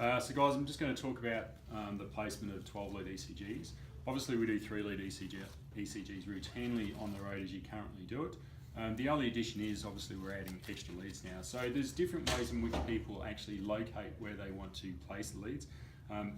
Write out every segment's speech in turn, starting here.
So guys, I'm just going to talk about the placement of 12 lead ECGs. Obviously we do 3 lead ECGs routinely on the road as you currently do it. The only addition is obviously we're adding extra leads now. So there's different ways in which people actually locate where they want to place the leads.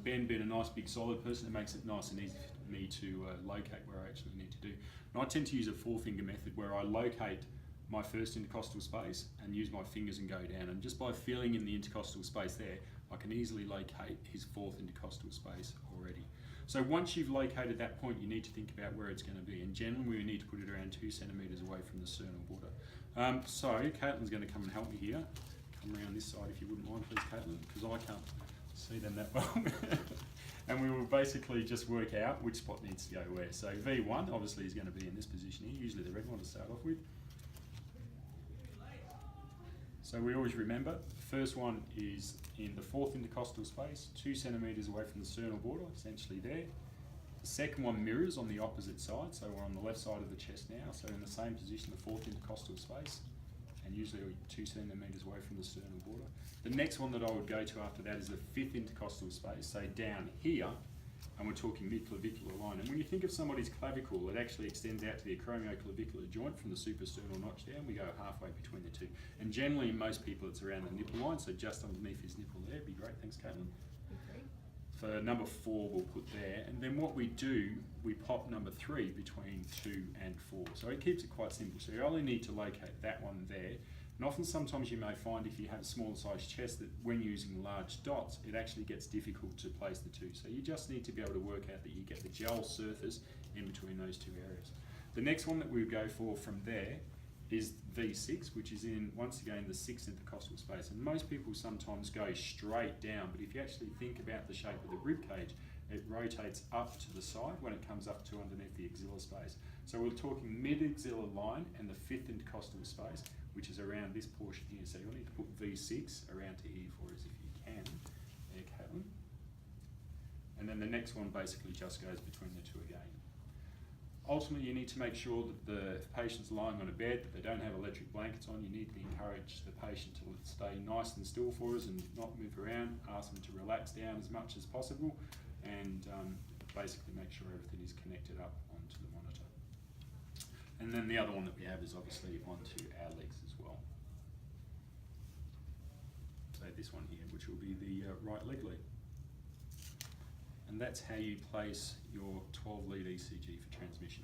Ben being a nice big solid person, it makes it nice and easy for me to locate where I actually need to do. And I tend to use a 4-finger method where I locate my first intercostal space and use my fingers and go down. And just by feeling in the intercostal space there, I can easily locate his 4th intercostal space already. So once you've located that point, you need to think about where it's going to be. And generally, we need to put it around 2 centimetres away from the sternal border. So Caitlin's going to come and help me here. Come around this side if you wouldn't mind, please, Caitlin, because I can't see them that well. And we will basically just work out which spot needs to go where. So V1 obviously is going to be in this position here, usually the red one to start off with. So we always remember, the first one is in the 4th intercostal space, 2 centimetres away from the sternal border, essentially there. The second one mirrors on the opposite side, so we're on the left side of the chest now, so in the same position, the 4th intercostal space, and usually 2 centimetres away from the sternal border. The next one that I would go to after that is the 5th intercostal space, so down here, and we're talking mid-clavicular line. And when you think of somebody's clavicle, it actually extends out to the acromioclavicular joint from the suprasternal notch down. We go halfway between the two. And generally, in most people, it's around the nipple line, so just underneath his nipple there. Be great, thanks, Caitlin. Okay. For number 4, we'll put there. And then what we do, we pop number 3 between 2 and 4. So it keeps it quite simple. So you only need to locate that one there. And often, sometimes you may find if you have a smaller size chest that when using large dots, it actually gets difficult to place the two. So you just need to be able to work out that you get the gel surface in between those two areas. The next one that we go for from there is V6, which is in, once again, the 6th intercostal space. And most people sometimes go straight down, but if you actually think about the shape of the rib cage, it rotates up to the side when it comes up to underneath the axilla space. So we're talking mid-axilla line and the 5th intercostal space, which is around this portion here. So you'll need to put V6 around to here for us if you can. There, Caitlin. And then the next one basically just goes between the two again. Ultimately, you need to make sure that the patient's lying on a bed, that they don't have electric blankets on. You need to encourage the patient to stay nice and still for us and not move around. Ask them to relax down as much as possible and basically make sure everything is connected up onto the monitor. And then the other one that we have is obviously onto our legs as well. So this one here, which will be the right leg lead. And that's how you place your 12 lead ECG for transmission.